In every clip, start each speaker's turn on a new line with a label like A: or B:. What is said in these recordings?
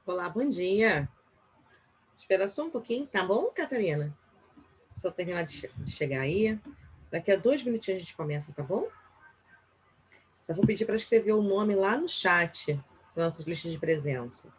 A: Olá, bom dia. Espera só um pouquinho, tá bom, Catarina? Só terminar de chegar aí. Daqui a 2 minutinhos a gente começa, tá bom? Já vou pedir para escrever o nome lá no chat, nas nossas listas de presença.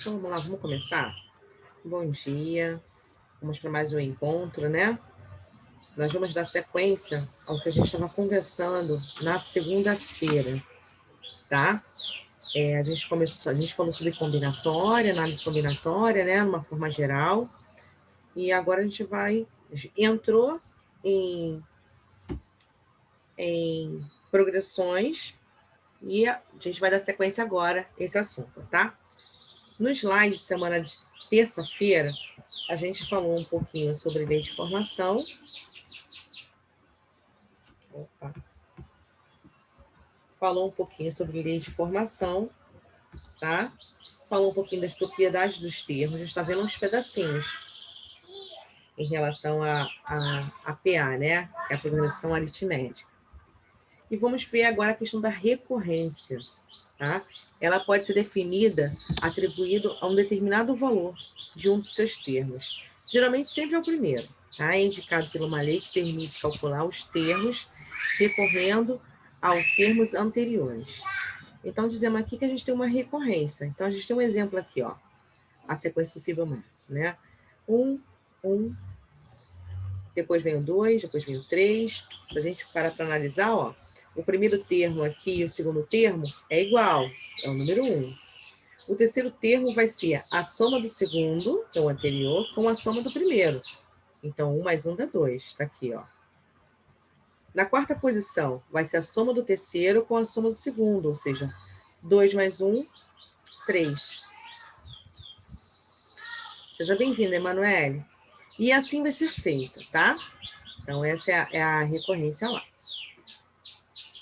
A: Então, vamos lá, vamos começar? Bom dia. Vamos para mais um encontro, né? Nós vamos dar sequência ao que a gente estava conversando na segunda-feira, tá? A gente falou sobre combinatória, análise combinatória, né? Numa forma geral. E agora a gente entrou em progressões e a gente vai dar sequência agora a esse assunto, tá? No slide de semana de terça-feira, a gente falou um pouquinho sobre lei de formação. Opa. Falou um pouquinho sobre lei de formação, tá? Falou um pouquinho das propriedades dos termos, a gente está vendo uns pedacinhos em relação a PA, né? Que é a progressão aritmética. E vamos ver agora a questão da recorrência, tá? Ela pode ser definida atribuído a um determinado valor de um dos seus termos. Geralmente sempre é o primeiro, tá? É indicado por uma lei que permite calcular os termos recorrendo aos termos anteriores. Então, dizemos aqui que a gente tem uma recorrência. Então, a gente tem um exemplo aqui, ó. A sequência do Fibonacci, né? 1, 1, depois vem o 2, depois vem o 3. Se a gente parar para analisar, ó, o primeiro termo aqui e o segundo termo é igual, é o número 1. O terceiro termo vai ser a soma do segundo, que é o anterior, com a soma do primeiro. Então, 1 mais 1 dá 2, está aqui, ó. Na quarta posição, vai ser a soma do terceiro com a soma do segundo, ou seja, 2 mais 1, 3. Seja bem-vinda, Emanuele. E assim vai ser feito, tá? Então, essa é a recorrência lá.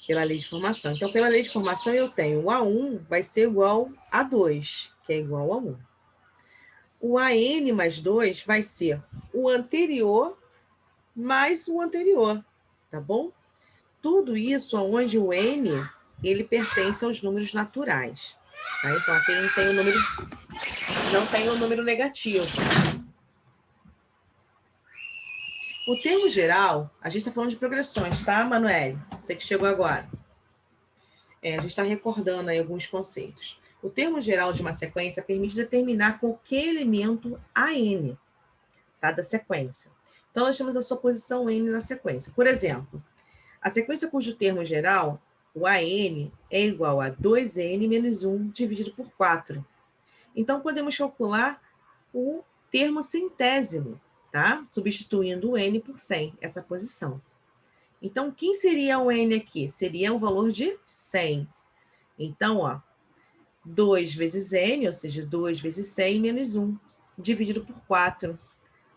A: Pela lei de formação. Então, pela lei de formação, eu tenho o A1 vai ser igual a 2, que é igual a 1. O AN mais 2 vai ser o anterior mais o anterior, tá bom? Tudo isso onde o N, ele pertence aos números naturais. Tá? Então, aqui não tem o número negativo. O termo geral, a gente está falando de progressões, tá, Manoel? Você que chegou agora. A gente está recordando aí alguns conceitos. O termo geral de uma sequência permite determinar qualquer elemento AN, tá, da sequência. Então, nós temos a sua posição N na sequência. Por exemplo, a sequência cujo termo geral, o AN, é igual a 2N menos 1 dividido por 4. Então, podemos calcular o termo centésimo, tá? Substituindo o N por 100, essa posição. Então, quem seria o N aqui? Seria um valor de 100. Então, ó, 2 vezes N, ou seja, 2 vezes 100 menos 1, dividido por 4.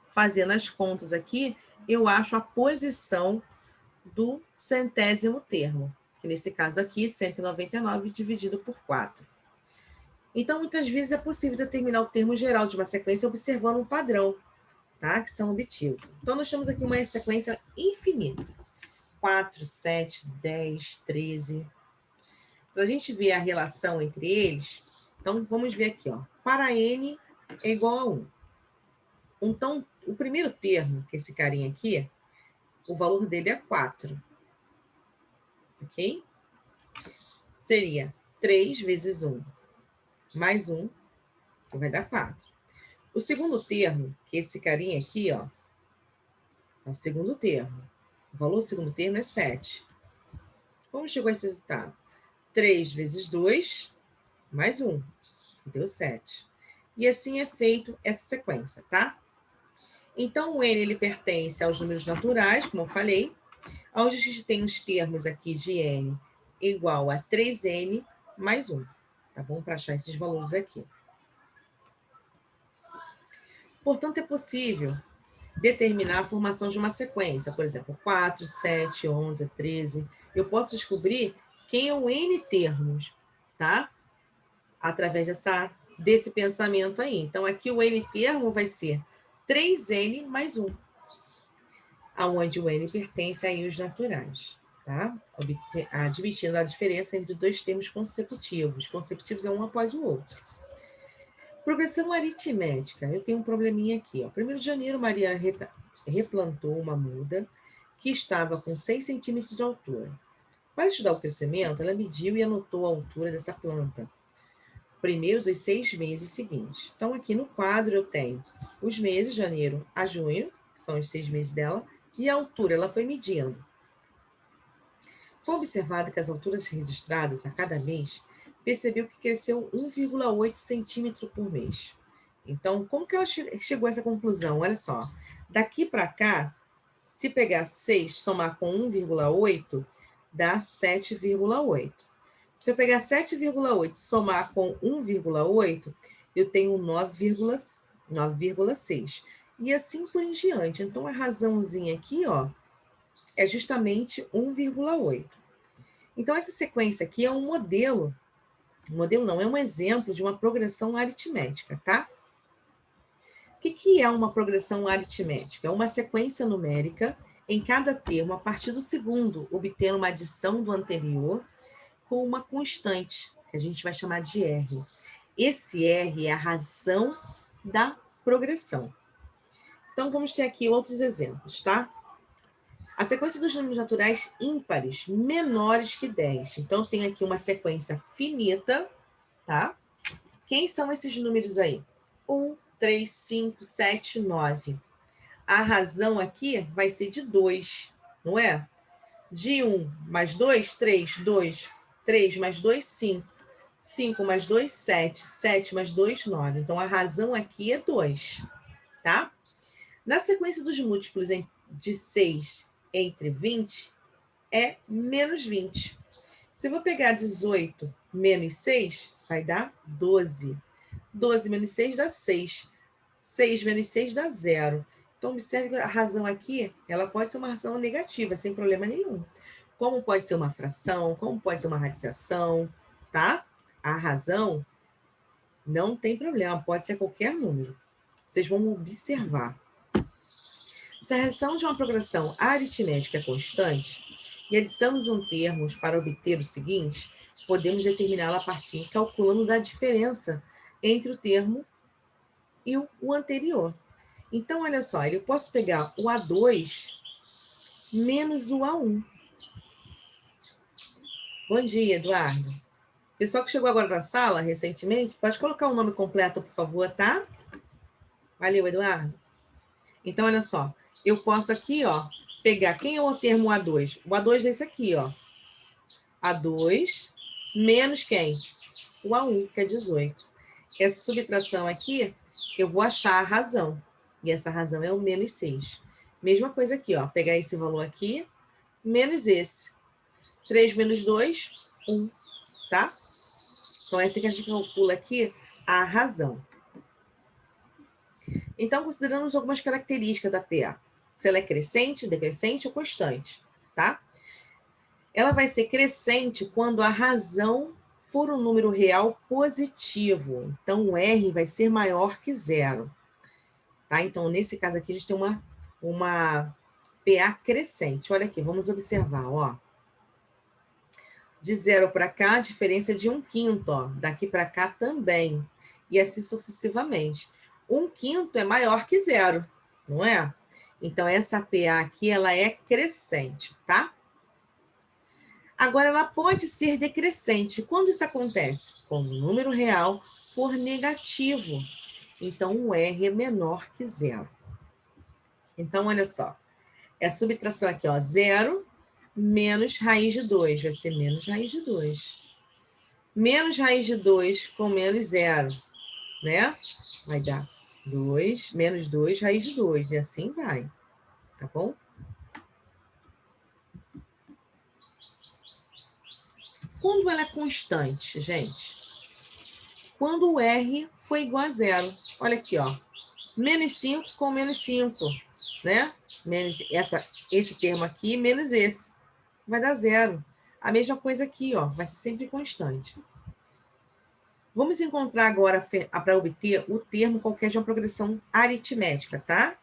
A: Fazendo as contas aqui, eu acho a posição do centésimo termo, que nesse caso aqui, 199 dividido por 4. Então, muitas vezes é possível determinar o termo geral de uma sequência observando um padrão, tá? Que são obtidos. Então, nós temos aqui uma sequência infinita. 4, 7, 10, 13. Para a gente ver a relação entre eles, então vamos ver aqui, ó. Para N é igual a 1. Então, o primeiro termo, que é esse carinha aqui, o valor dele é 4. Ok? Seria 3 vezes 1 mais 1, que vai dar 4. O segundo termo, que é esse carinha aqui, ó, é o segundo termo. O valor do segundo termo é 7. Como chegou a esse resultado? 3 vezes 2 mais 1, que deu 7. E assim é feito essa sequência, tá? Então, o N ele pertence aos números naturais, como eu falei, onde a gente tem os termos aqui de N igual a 3n mais 1. Tá bom? Para achar esses valores aqui. Portanto, é possível determinar a formação de uma sequência. Por exemplo, 4, 7, 11, 13. Eu posso descobrir quem é o n termos, tá? Através desse pensamento aí. Então, aqui o n termo vai ser 3n mais 1, aonde o n pertence a íons naturais, tá? Admitindo a diferença entre dois termos consecutivos. Consecutivos é um após o outro. Progressão aritmética. Eu tenho um probleminha aqui. Ó. 1º de janeiro, Maria replantou uma muda que estava com 6 centímetros de altura. Para estudar o crescimento, ela mediu e anotou a altura dessa planta. Primeiro dos 6 meses seguintes. Então, aqui no quadro eu tenho os meses, janeiro a junho, que são os 6 meses dela, e a altura, ela foi medindo. Foi observado que as alturas registradas a cada mês percebeu que cresceu 1,8 centímetro por mês. Então, como que ela chegou a essa conclusão? Olha só, daqui para cá, se pegar 6, somar com 1,8, dá 7,8. Se eu pegar 7,8 somar com 1,8, eu tenho 9,6. E assim por em diante. Então, a razãozinha aqui, ó, é justamente 1,8. Então, essa sequência aqui é um modelo não, é um exemplo de uma progressão aritmética, tá? O que é uma progressão aritmética? É uma sequência numérica em cada termo, a partir do segundo, obtendo uma adição do anterior com uma constante, que a gente vai chamar de R. Esse R é a razão da progressão. Então, vamos ter aqui outros exemplos, tá? A sequência dos números naturais ímpares menores que 10. Então, tem aqui uma sequência finita, tá? Quem são esses números aí? 1, 3, 5, 7, 9. A razão aqui vai ser de 2, não é? De 1 mais 2, 3, 2, 3 mais 2, 5. 5 mais 2, 7. 7 mais 2, 9. Então, a razão aqui é 2, tá? Na sequência dos múltiplos de 6 entre 20, é menos 20. Se eu vou pegar 18 menos 6, vai dar 12. 12 menos 6 dá 6. 6 menos 6 dá 0. Então, observe que a razão aqui, ela pode ser uma razão negativa, sem problema nenhum. Como pode ser uma fração, como pode ser uma radiciação, tá? A razão não tem problema, pode ser qualquer número. Vocês vão observar. Se a razão de uma progressão aritmética é constante, e adiçamos um termo para obter o seguinte, podemos determiná-la a partir calculando da diferença entre o termo e o anterior. Então, olha só, eu posso pegar o A2 menos o A1. Bom dia, Eduardo. Pessoal que chegou agora na sala, recentemente, pode colocar o nome completo, por favor, tá? Valeu, Eduardo. Então, olha só, eu posso aqui, ó, pegar, quem é o termo A2? O A2 é esse aqui, ó. A2 menos quem? O A1, que é 18. Essa subtração aqui, eu vou achar a razão. E essa razão é o menos 6. Mesma coisa aqui, ó. Pegar esse valor aqui, menos esse. 3 menos 2, 1, tá? Então, essa que a gente calcula aqui, a razão. Então, consideramos algumas características da PA. Se ela é crescente, decrescente ou constante, tá? Ela vai ser crescente quando a razão for um número real positivo. Então, o R vai ser maior que 0. Tá? Então, nesse caso aqui, a gente tem uma PA crescente. Olha aqui, vamos observar, ó. De 0 para cá, a diferença é de 1/5, ó. Daqui para cá também. E assim sucessivamente. 1/5 é maior que 0, não é? Então, essa PA aqui, ela é crescente, tá? Agora, ela pode ser decrescente. Quando isso acontece? Quando o número real for negativo. Então, o R é menor que 0. Então, olha só. É a subtração aqui, ó. 0 menos raiz de 2. Vai ser menos raiz de 2. Menos raiz de 2 com menos 0, né? Vai dar 2, menos 2, raiz de 2. E assim vai. Tá bom? Quando ela é constante, gente? Quando o R for igual a zero. Olha aqui, ó. Menos 5 com menos 5, né? Menos esse termo aqui, menos esse. Vai dar zero. A mesma coisa aqui, ó. Vai ser sempre constante. Vamos encontrar agora, para obter o termo qualquer de uma progressão aritmética, tá?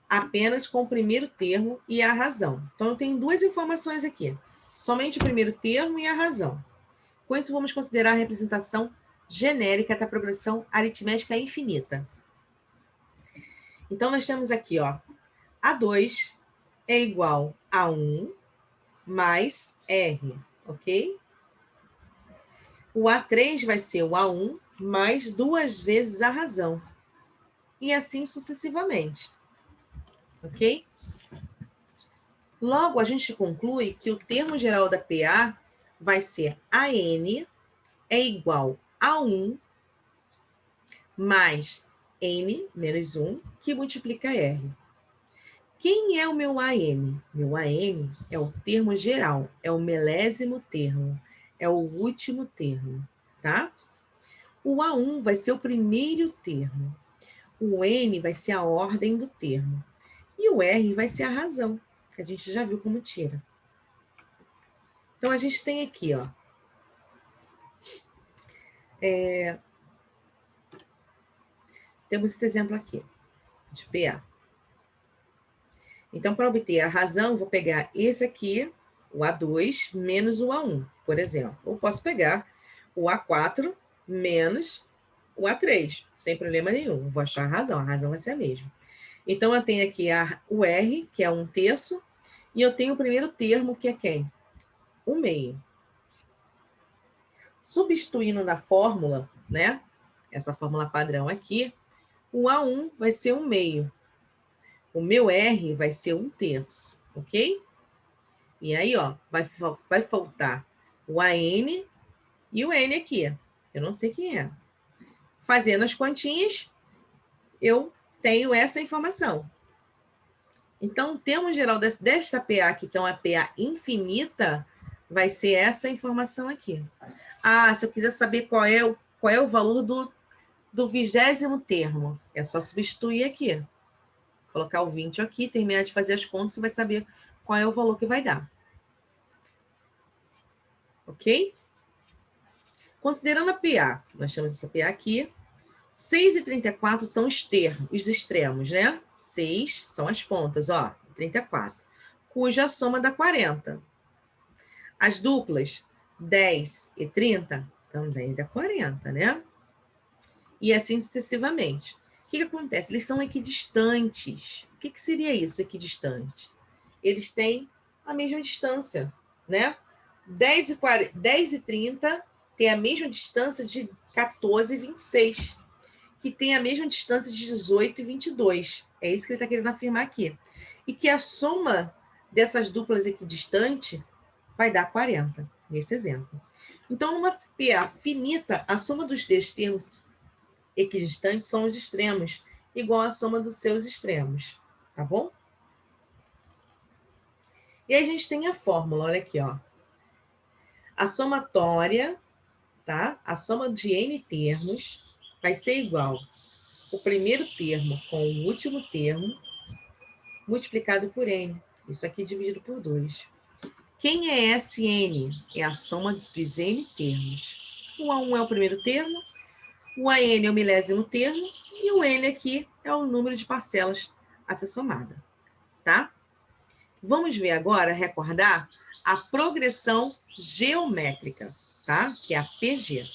A: Apenas com o primeiro termo e a razão. Então, eu tenho duas informações aqui. Somente o primeiro termo e a razão. Com isso, vamos considerar a representação genérica da progressão aritmética infinita. Então, nós temos aqui, ó, A2 é igual a 1 mais R, ok? O A3 vai ser o A1 mais 2 vezes a razão. E assim sucessivamente, ok? Logo, a gente conclui que o termo geral da PA vai ser AN é igual a 1 mais N menos 1, que multiplica R. Quem é o meu AN? Meu AN é o termo geral, é o milésimo termo, é o último termo, tá? O A1 vai ser o primeiro termo. O N vai ser a ordem do termo. E o R vai ser a razão, que a gente já viu como tira. Então, a gente tem aqui, ó. Temos esse exemplo aqui, de PA. Então, para obter a razão, vou pegar esse aqui, o A2, menos o A1, por exemplo. Ou posso pegar o A4 menos o A3, sem problema nenhum. Vou achar a razão vai ser a mesma. Então, eu tenho aqui o R, que é 1/3, e eu tenho o primeiro termo, que é quem? 1/2. Substituindo na fórmula, né? Essa fórmula padrão aqui, o A1 vai ser 1/2. O meu R vai ser 1/3, ok? E aí, ó, vai faltar o AN e o N aqui. Eu não sei quem é. Fazendo as continhas, eu tenho essa informação. Então, o termo geral desta PA aqui, que é uma PA infinita, vai ser essa informação aqui. Ah, se eu quiser saber qual é o valor do 20º termo, é só substituir aqui. Colocar o 20 aqui, terminar de fazer as contas, você vai saber qual é o valor que vai dar. Ok? Considerando a PA, nós temos essa PA aqui. 6 e 34 são os extremos, né? 6 são as pontas, ó, 34, cuja soma dá 40. As duplas, 10 e 30, também dá 40, né? E assim sucessivamente. O que acontece? Eles são equidistantes. O que seria isso, equidistantes? Eles têm a mesma distância, né? 10 e 30 tem a mesma distância de 14 e 26, que tem a mesma distância de 18 e 22. É isso que ele está querendo afirmar aqui. E que a soma dessas duplas equidistantes vai dar 40, nesse exemplo. Então, numa PA finita, a soma dos dois termos equidistantes são os extremos, igual à soma dos seus extremos, tá bom? E aí a gente tem a fórmula, olha aqui, ó. A somatória, tá? A soma de n termos vai ser igual o primeiro termo com o último termo multiplicado por n. Isso aqui dividido por 2. Quem é esse n? É a soma dos n termos. O A1 é o primeiro termo, o AN é o milésimo termo e o n aqui é o número de parcelas a ser somada, tá? Vamos ver agora, recordar, a progressão geométrica, tá? Que é a PG.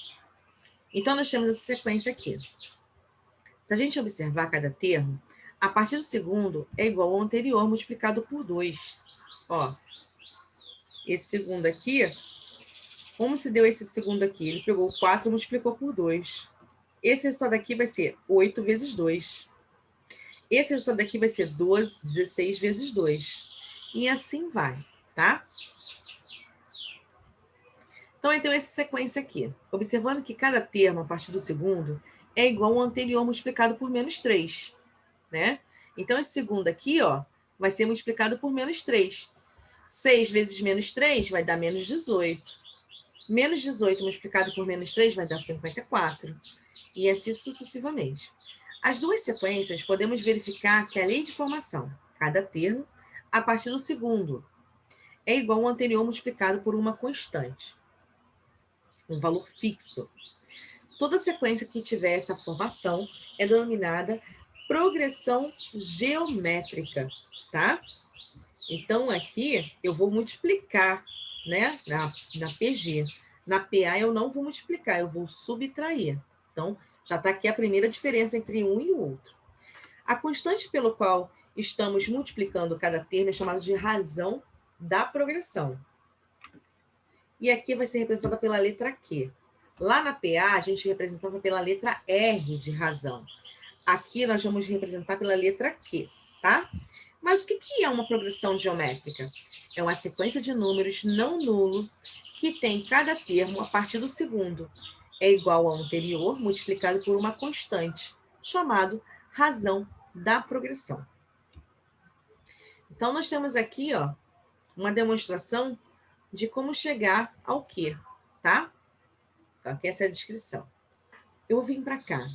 A: Então, nós temos essa sequência aqui. Se a gente observar cada termo, a partir do segundo é igual ao anterior multiplicado por 2. Ó, esse segundo aqui, como se deu esse segundo aqui? Ele pegou o 4 e multiplicou por 2. Esse resultado aqui vai ser 8 vezes 2. Esse resultado aqui vai ser 12, 16 vezes 2. E assim vai, tá? Então, eu tenho essa sequência aqui. Observando que cada termo, a partir do segundo, é igual ao anterior multiplicado por menos 3, né? Então, esse segundo aqui, ó, vai ser multiplicado por menos 3. 6 vezes menos 3 vai dar menos 18. Menos 18 multiplicado por menos 3 vai dar 54. E assim sucessivamente. As duas sequências podemos verificar que a lei de formação, cada termo, a partir do segundo, é igual ao anterior multiplicado por uma constante, um valor fixo. Toda sequência que tiver essa formação é denominada progressão geométrica, tá? Então, aqui eu vou multiplicar, né, na PG. Na PA eu não vou multiplicar, eu vou subtrair. Então, já está aqui a primeira diferença entre um e o outro. A constante pelo qual estamos multiplicando cada termo é chamada de razão da progressão. E aqui vai ser representada pela letra Q. Lá na PA, a gente representava pela letra R de razão. Aqui nós vamos representar pela letra Q, tá? Mas o que é uma progressão geométrica? É uma sequência de números não nulo que tem cada termo a partir do segundo. É igual ao anterior multiplicado por uma constante, chamado razão da progressão. Então, nós temos aqui, ó, uma demonstração de como chegar ao Q, tá? Então, aqui essa é a descrição. Eu vou vir para cá.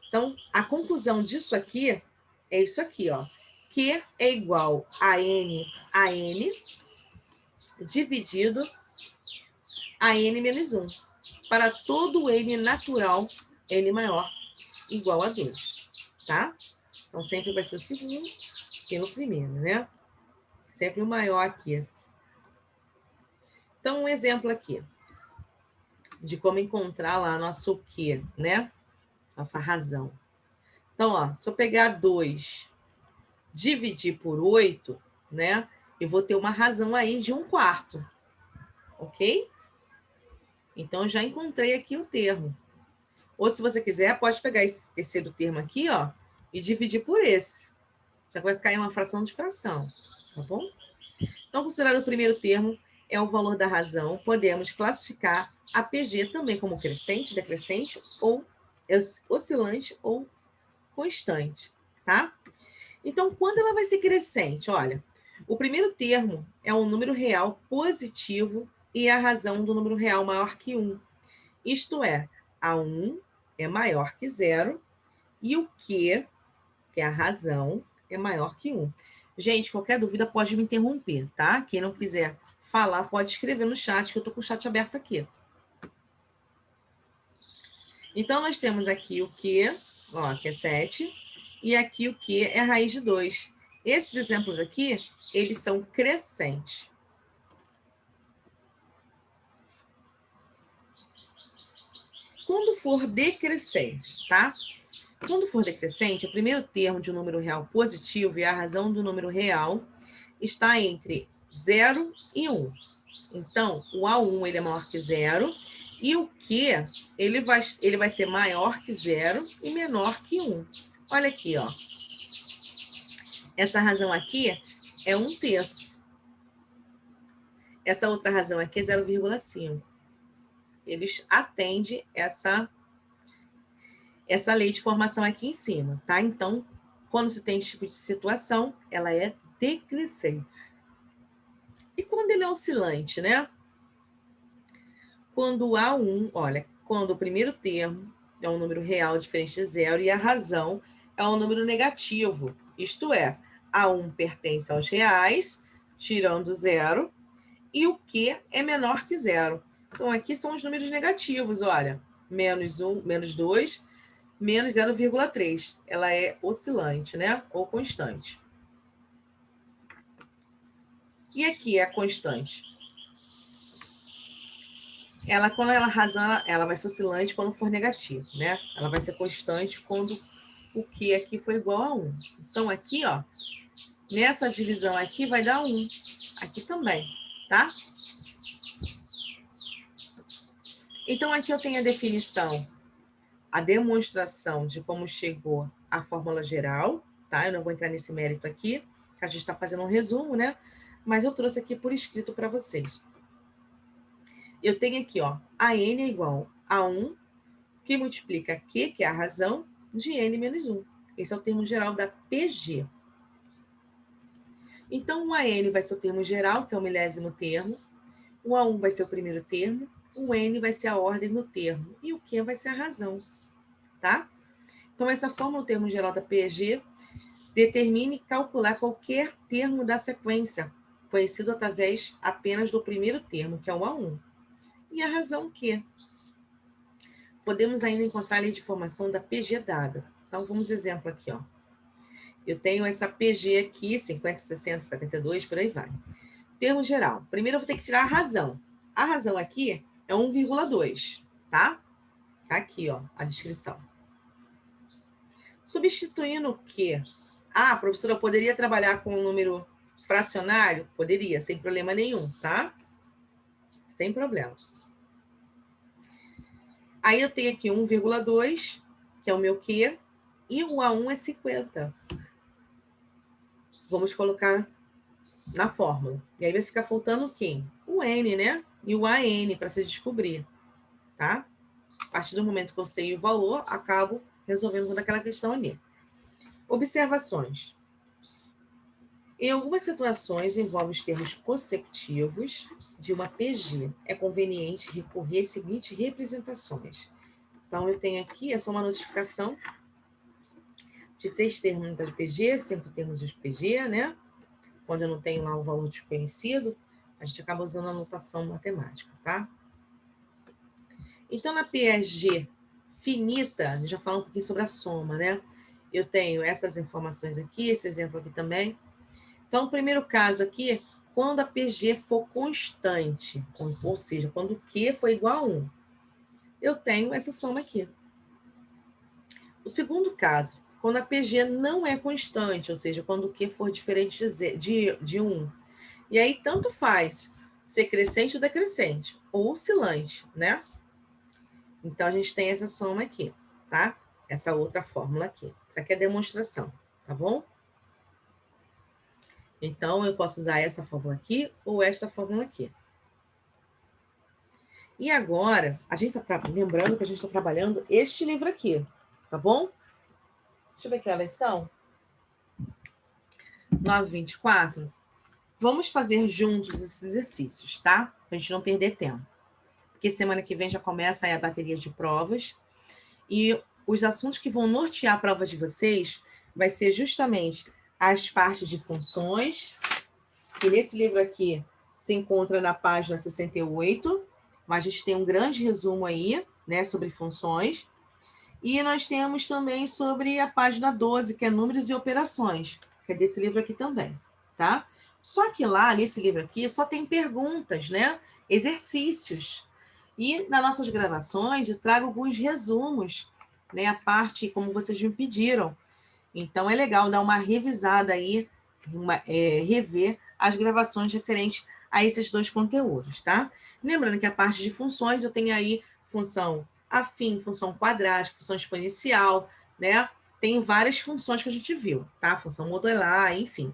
A: Então, a conclusão disso aqui é isso aqui, ó. Q é igual a N dividido a N menos 1. Para todo N natural, N maior igual a 2, tá? Então, sempre vai ser o segundo e no primeiro, né? Sempre o maior aqui. Então, um exemplo aqui de como encontrar lá nosso Q, né? Nossa razão. Então, ó, se eu pegar 2, dividir por 8, né? Eu vou ter uma razão aí de 1/4, ok? Então, já encontrei aqui o termo. Ou, se você quiser, pode pegar esse terceiro termo aqui, ó, e dividir por esse. Já vai ficar em uma fração de fração, tá bom? Então, considerado o primeiro termo, é o valor da razão, podemos classificar a PG também como crescente, decrescente, ou oscilante ou constante, tá? Então, quando ela vai ser crescente? Olha, o primeiro termo é um número real positivo e a razão do número real maior que 1. Isto é, a 1 é maior que 0 e o Q, que é a razão, é maior que 1. Gente, qualquer dúvida pode me interromper, tá? Quem não quiser falar, pode escrever no chat, que eu estou com o chat aberto aqui. Então, nós temos aqui o Q, ó, que é 7, e aqui o Q é a raiz de 2. Esses exemplos aqui, eles são crescentes. Quando for decrescente, tá? Quando for decrescente, o primeiro termo de um número real positivo e a razão do número real está entre 0 e 1. Então, o A1 ele é maior que 0 e o Q ele vai ser maior que 0 e menor que 1. Olha aqui, ó. Essa razão aqui é 1/3. Essa outra razão aqui é 0,5. Eles atendem essa lei de formação aqui em cima, tá? Então, quando se tem esse tipo de situação, ela é decrescente. E quando ele é oscilante, né? Quando o A1, olha, quando o primeiro termo é um número real diferente de 0 e a razão é um número negativo, isto é, A1 pertence aos reais, tirando 0, e o Q é menor que 0. Então, aqui são os números negativos, olha, menos 1, menos 2, menos 0,3. Ela é oscilante, né? Ou constante. E aqui é a constante. Quando ela razão, ela vai ser oscilante quando for negativo, né? Ela vai ser constante quando o Q aqui for igual a 1. Então, aqui, ó, nessa divisão aqui vai dar 1. Aqui também, tá? Então, aqui eu tenho a definição, a demonstração de como chegou a fórmula geral, tá? Eu não vou entrar nesse mérito aqui, que a gente está fazendo um resumo, né? Mas eu trouxe aqui por escrito para vocês. Eu tenho aqui, ó, a N é igual a 1, que multiplica Q, que é a razão, de N menos 1. Esse é o termo geral da PG. Então, o AN vai ser o termo geral, que é o milésimo termo. O A1 vai ser o primeiro termo. o N vai ser a ordem do termo e o Q vai ser a razão, tá? Então, essa fórmula, o termo geral da PEG, determine e calcular qualquer termo da sequência, conhecido através apenas do primeiro termo, que é o A1. E a razão Q. Podemos ainda encontrar a lei de formação da PG dada. Então, vamos exemplo aqui, ó. Eu tenho essa PG aqui, 50, 60, 72, por aí vai. Termo geral. Primeiro eu vou ter que tirar a razão. A razão aqui é 1,2, tá? Tá aqui, ó, a descrição. Substituindo o quê? Ah, professora, eu poderia trabalhar com um número fracionário? Poderia, sem problema nenhum, tá? Sem problema. Aí eu tenho aqui 1,2, que é o meu Q, e o A1 é 50. Vamos colocar na fórmula. E aí vai ficar faltando quem? O N, né? E o AN para se descobrir, tá? A partir do momento que eu sei o valor, acabo resolvendo toda aquela questão ali. Observações. Em algumas situações, envolve os termos consecutivos de uma PG. É conveniente recorrer às seguintes representações. Então, eu tenho aqui, é só uma notificação de 3 termos de PG, 5 termos de PG, né? Quando eu não tenho lá o valor desconhecido, a gente acaba usando a notação matemática, tá? Então, na PEG finita, a gente já falou um pouquinho sobre a soma, né? Eu tenho essas informações aqui, esse exemplo aqui também. Então, o primeiro caso aqui, quando a PG for constante, ou seja, quando o Q for igual a 1, eu tenho essa soma aqui. O segundo caso, quando a PG não é constante, ou seja, quando o Q for diferente de 1. E aí, tanto faz ser crescente ou decrescente, ou oscilante, né? Então, a gente tem essa soma aqui, tá? Essa outra fórmula aqui. Isso aqui é demonstração, tá bom? Então, eu posso usar essa fórmula aqui ou esta fórmula aqui. E agora, a gente está lembrando que a gente está trabalhando este livro aqui, tá bom? Deixa eu ver que elas são. 9h24. Vamos fazer juntos esses exercícios, tá? Para a gente não perder tempo. Porque semana que vem já começa aí a bateria de provas. E os assuntos que vão nortear a prova de vocês vai ser justamente as partes de funções, que nesse livro aqui se encontra na página 68, mas a gente tem um grande resumo aí, né, sobre funções. E nós temos também sobre a página 12, que é números e operações, que é desse livro aqui também, tá? Só que lá, nesse livro aqui, só tem perguntas, né? Exercícios. E nas nossas gravações, eu trago alguns resumos, né? A parte como vocês me pediram. Então, é legal dar uma revisada aí, rever as gravações referentes a esses dois conteúdos, tá? Lembrando que a parte de funções, eu tenho aí função afim, função quadrática, função exponencial, né? Tem várias funções que a gente viu, tá? Função modular, enfim,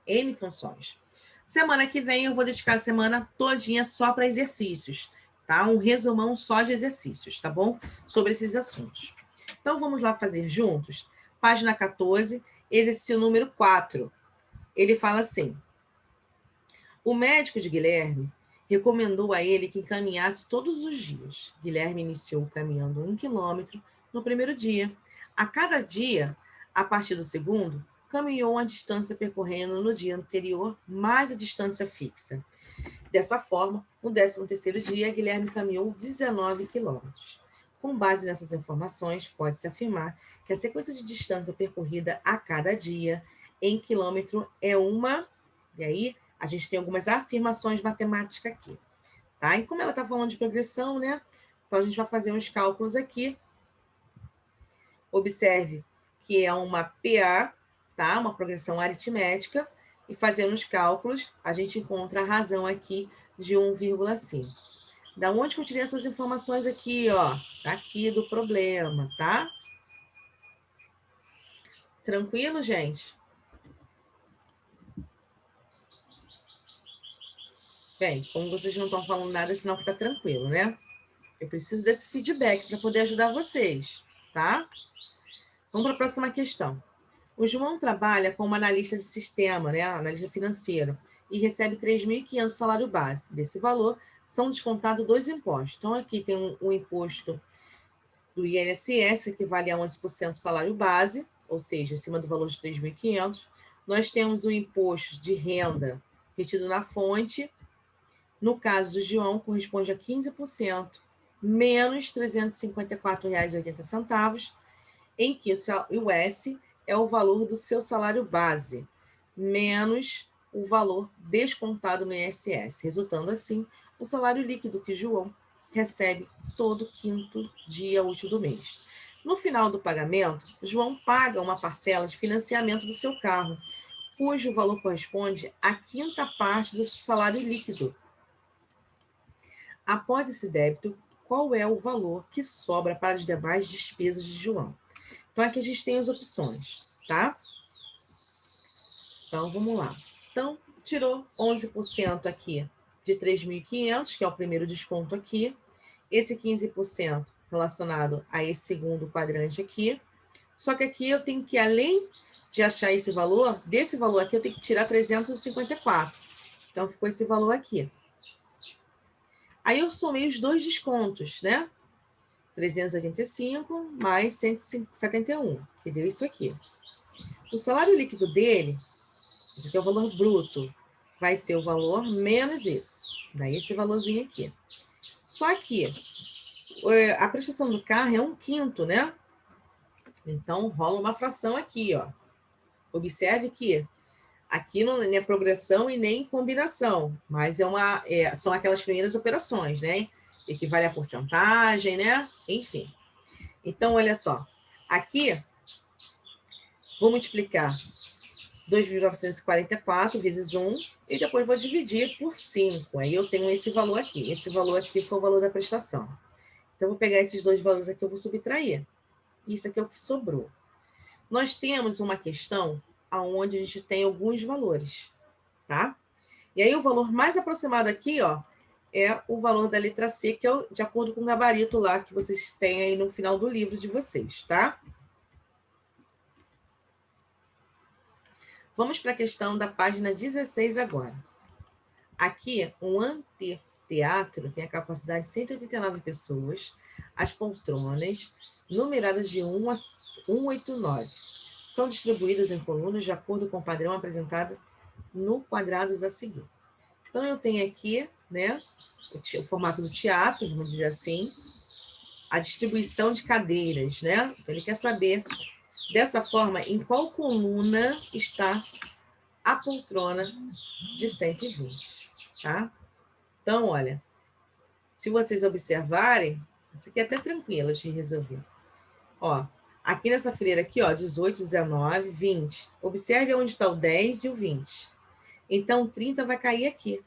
A: N funções. Semana que vem eu vou dedicar a semana todinha só para exercícios, tá? Um resumão só de exercícios, tá bom? Sobre esses assuntos. Então, vamos lá fazer juntos? Página 14, exercício número 4. Ele fala assim: o médico de Guilherme recomendou a ele que encaminhasse todos os dias. Guilherme iniciou caminhando 1 quilômetro no primeiro dia. A cada dia, a partir do segundo, caminhou a distância percorrendo no dia anterior mais a distância fixa. Dessa forma, no 13º dia, Guilherme caminhou 19 quilômetros. Com base nessas informações, pode-se afirmar que a sequência de distância percorrida a cada dia em quilômetro é uma... E aí, a gente tem algumas afirmações matemáticas aqui, tá? E como ela está falando de progressão, né? Então, a gente vai fazer uns cálculos aqui. Observe que é uma PA, tá? Uma progressão aritmética. E fazendo os cálculos, a gente encontra a razão aqui de 1,5. Da onde que eu tirei essas informações aqui, ó? Aqui do problema, tá? Tranquilo, gente? Bem, como vocês não estão falando nada, é sinal que tá tranquilo, né? Eu preciso desse feedback para poder ajudar vocês, tá? Vamos para a próxima questão. O João trabalha como analista de sistema, né? Analista financeiro, e recebe 3.500 salário base. Desse valor, são descontados 2 impostos. Então, aqui tem um imposto do INSS, que equivale a 11% do salário base, ou seja, acima do valor de 3.500. Nós temos o imposto de renda retido na fonte. No caso do João, corresponde a 15%, menos R$ 354,80, em que o S é o valor do seu salário base, menos o valor descontado no INSS, resultando assim o salário líquido que João recebe todo quinto dia útil do mês. No final do pagamento, João paga uma parcela de financiamento do seu carro, cujo valor corresponde à quinta parte do salário líquido. Após esse débito, qual é o valor que sobra para as demais despesas de João? Então, aqui a gente tem as opções, tá? Então, vamos lá. Então, tirou 11% aqui de 3.500, que é o primeiro desconto aqui. Esse 15% relacionado a esse segundo quadrante aqui. Só que aqui eu tenho que, além de achar esse valor, desse valor aqui eu tenho que tirar 354. Então, ficou esse valor aqui. Aí eu somei os dois descontos, né? 385 mais 171, que deu isso aqui. O salário líquido dele, esse aqui é o valor bruto, vai ser o valor menos isso. Daí esse valorzinho aqui. Só que a prestação do carro é 1/5, né? Então, rola uma fração aqui, ó. Observe que aqui não é progressão e nem combinação, mas são aquelas primeiras operações, né? Equivale a porcentagem, né? Enfim. Então, olha só. Aqui, vou multiplicar 2.944 vezes 1 e depois vou dividir por 5. Aí eu tenho esse valor aqui. Esse valor aqui foi o valor da prestação. Então, eu vou pegar esses dois valores aqui, eu vou subtrair. Isso aqui é o que sobrou. Nós temos uma questão onde a gente tem alguns valores, tá? E aí, o valor mais aproximado aqui, ó, é o valor da letra C, que é de acordo com o gabarito lá que vocês têm aí no final do livro de vocês, tá? Vamos para a questão da página 16 agora. Aqui, um anfiteatro tem a capacidade de 189 pessoas, as poltronas, numeradas de 1 a 189. São distribuídas em colunas de acordo com o padrão apresentado no quadrados a seguir. Então, eu tenho aqui, né, o formato do teatro, vamos dizer assim, a distribuição de cadeiras, né? Então, ele quer saber, dessa forma, em qual coluna está a poltrona de 120, tá? Então, olha, se vocês observarem, isso aqui é até tranquilo de resolver. Ó, aqui nessa fileira aqui, ó, 18, 19, 20. Observe onde está o 10 e o 20. Então, o 30 vai cair aqui.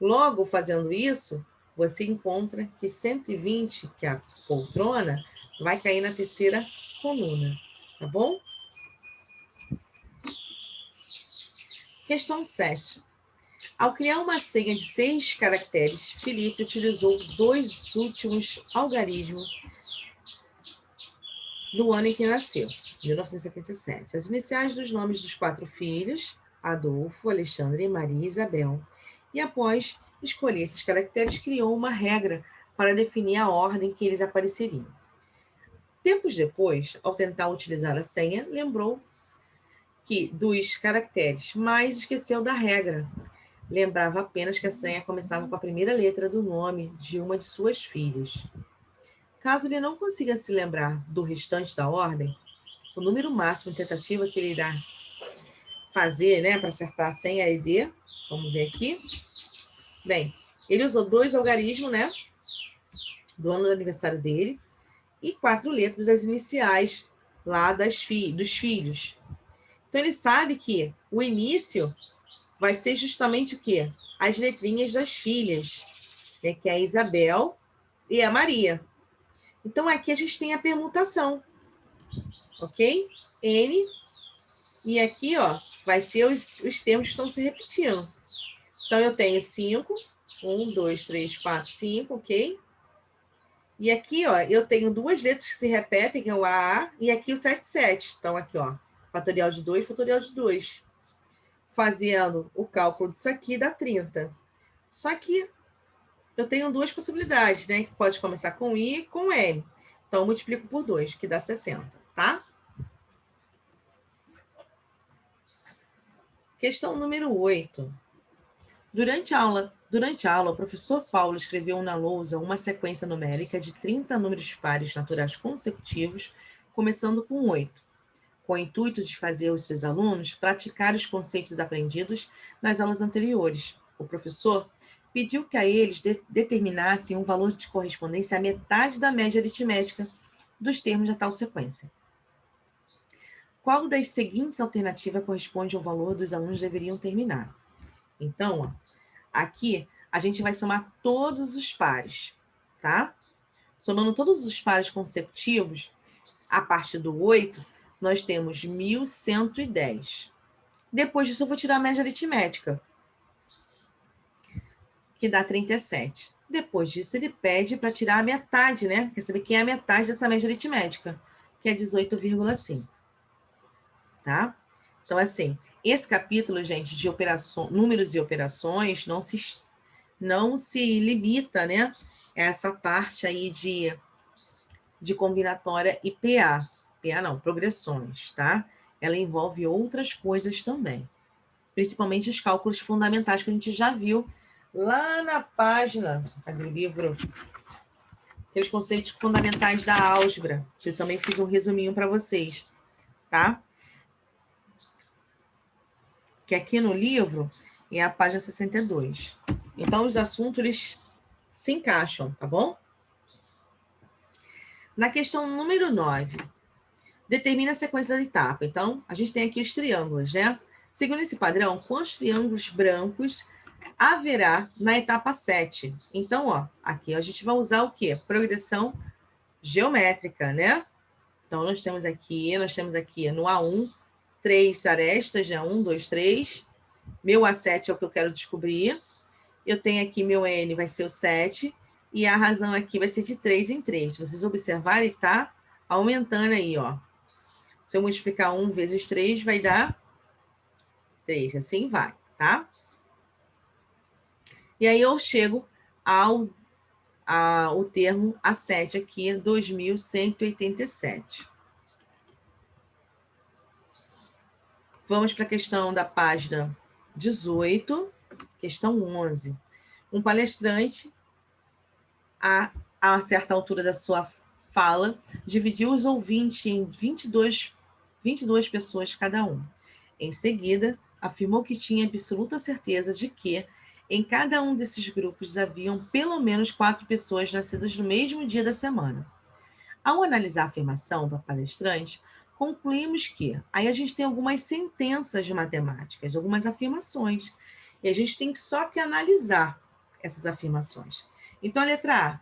A: Logo, fazendo isso, você encontra que 120, que é a poltrona, vai cair na terceira coluna, tá bom? Questão 7. Ao criar uma senha de 6 caracteres, Felipe utilizou 2 últimos algarismos do ano em que nasceu, 1977. As iniciais dos nomes dos 4 filhos, Adolfo, Alexandre, Maria e Isabel. E após escolher esses caracteres, criou uma regra para definir a ordem que eles apareceriam. Tempos depois, ao tentar utilizar a senha, lembrou-se que dos caracteres, mas esqueceu da regra. Lembrava apenas que a senha começava com a primeira letra do nome de uma de suas filhas. Caso ele não consiga se lembrar do restante da ordem, o número máximo de tentativa que ele irá fazer, né, para acertar a senha é D. Vamos ver aqui. Bem, ele usou 2 algarismos, né, do ano do aniversário dele, e 4 letras das iniciais lá dos filhos. Então, ele sabe que o início vai ser justamente o quê? As letrinhas das filhas, né, que é a Isabel e a Maria. Então, aqui a gente tem a permutação, ok? N, e aqui, ó, vai ser os termos que estão se repetindo. Então, eu tenho 5, 1, 2, 3, 4, 5, ok? E aqui, ó, eu tenho 2 letras que se repetem, que é o AA, e aqui o 77. Então, aqui, ó, fatorial de 2, fatorial de 2. Fazendo o cálculo disso aqui, dá 30. Só que eu tenho duas possibilidades, né? Que pode começar com I e com M. Então, eu multiplico por 2, que dá 60, tá? Questão número 8. Durante a aula, o professor Paulo escreveu na lousa uma sequência numérica de 30 números pares naturais consecutivos, começando com 8, com o intuito de fazer os seus alunos praticar os conceitos aprendidos nas aulas anteriores. O professor pediu que a eles determinassem um valor de correspondência à metade da média aritmética dos termos da tal sequência. Qual das seguintes alternativas corresponde ao valor dos alunos deveriam terminar? Então, ó, aqui a gente vai somar todos os pares, tá? Somando todos os pares consecutivos, a partir do 8, nós temos 1.110. Depois disso, eu vou tirar a média aritmética, que dá 37. Depois disso, ele pede para tirar a metade, né? Quer saber quem é a metade dessa média aritmética, que é 18,5. Tá? Então, assim, esse capítulo, gente, de números e operações, não se limita, né, a essa parte aí de combinatória e PA. PA não, progressões, tá? Ela envolve outras coisas também. Principalmente os cálculos fundamentais que a gente já viu lá na página do livro, aqueles conceitos fundamentais da álgebra, que eu também fiz um resuminho para vocês, tá? Que aqui no livro é a página 62. Então, os assuntos, eles se encaixam, tá bom? Na questão número 9, determina a sequência da etapa. Então, a gente tem aqui os triângulos, né? Seguindo esse padrão, quantos triângulos brancos haverá na etapa 7? Então, ó, aqui a gente vai usar o quê? Progressão geométrica, né? Então, nós temos aqui no A1, 3 arestas, né? 1, 2, 3. Meu A7 é o que eu quero descobrir. Eu tenho aqui meu N, vai ser o 7, e a razão aqui vai ser de 3 em 3. Vocês observarem, tá aumentando aí, ó. Se eu multiplicar 1 vezes 3, vai dar 3. Assim vai, tá? E aí eu chego ao termo A7 aqui, 2.187. Vamos para a questão da página 18, questão 11. Um palestrante, a certa altura da sua fala, dividiu os ouvintes em 22 pessoas cada um. Em seguida, afirmou que tinha absoluta certeza de que em cada um desses grupos haviam pelo menos 4 pessoas nascidas no mesmo dia da semana. Ao analisar a afirmação do palestrante, concluímos que aí a gente tem algumas sentenças matemáticas, algumas afirmações, e a gente tem só que analisar essas afirmações. Então, a letra A.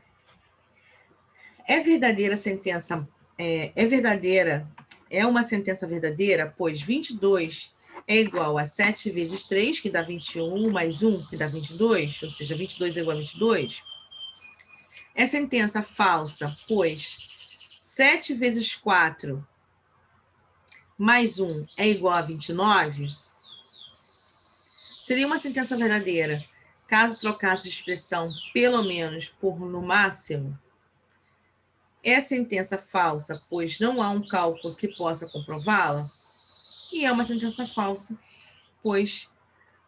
A: É verdadeira sentença, é uma sentença verdadeira, pois 22 é igual a 7 vezes 3, que dá 21, mais 1, que dá 22, ou seja, 22 é igual a 22. É sentença falsa, pois 7 vezes 4 mais 1 é igual a 29. Seria uma sentença verdadeira, caso trocasse a expressão pelo menos por no máximo. É sentença falsa, pois não há um cálculo que possa comprová-la. E é uma sentença falsa, pois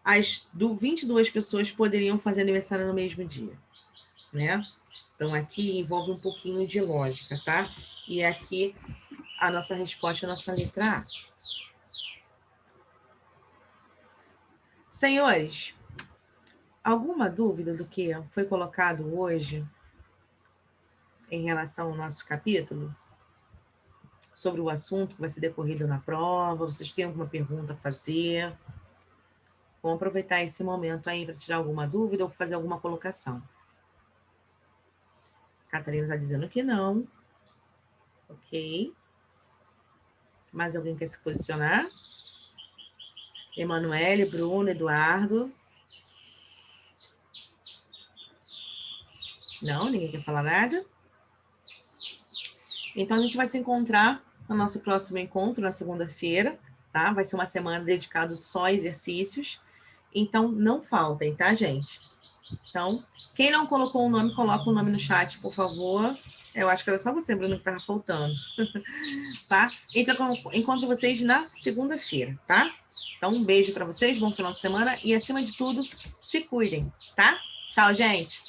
A: as 22 pessoas poderiam fazer aniversário no mesmo dia, né? Então, aqui envolve um pouquinho de lógica, tá? E aqui a nossa resposta é a nossa letra A. Senhores, alguma dúvida do que foi colocado hoje em relação ao nosso capítulo? Sobre o assunto que vai ser decorrido na prova? Vocês têm alguma pergunta a fazer? Vamos aproveitar esse momento aí para tirar alguma dúvida ou fazer alguma colocação. Catarina está dizendo que não. Ok. Mais alguém quer se posicionar? Emanuele, Bruno, Eduardo. Não, ninguém quer falar nada? Então, a gente vai se encontrar no nosso próximo encontro, na segunda-feira, tá? Vai ser uma semana dedicada só a exercícios. Então, não faltem, tá, gente? Então, quem não colocou o nome, coloca o nome no chat, por favor. Eu acho que era só você, Bruno, que estava faltando. Tá? Encontro vocês na segunda-feira, tá? Então, um beijo para vocês, bom final de semana e, acima de tudo, se cuidem, tá? Tchau, gente!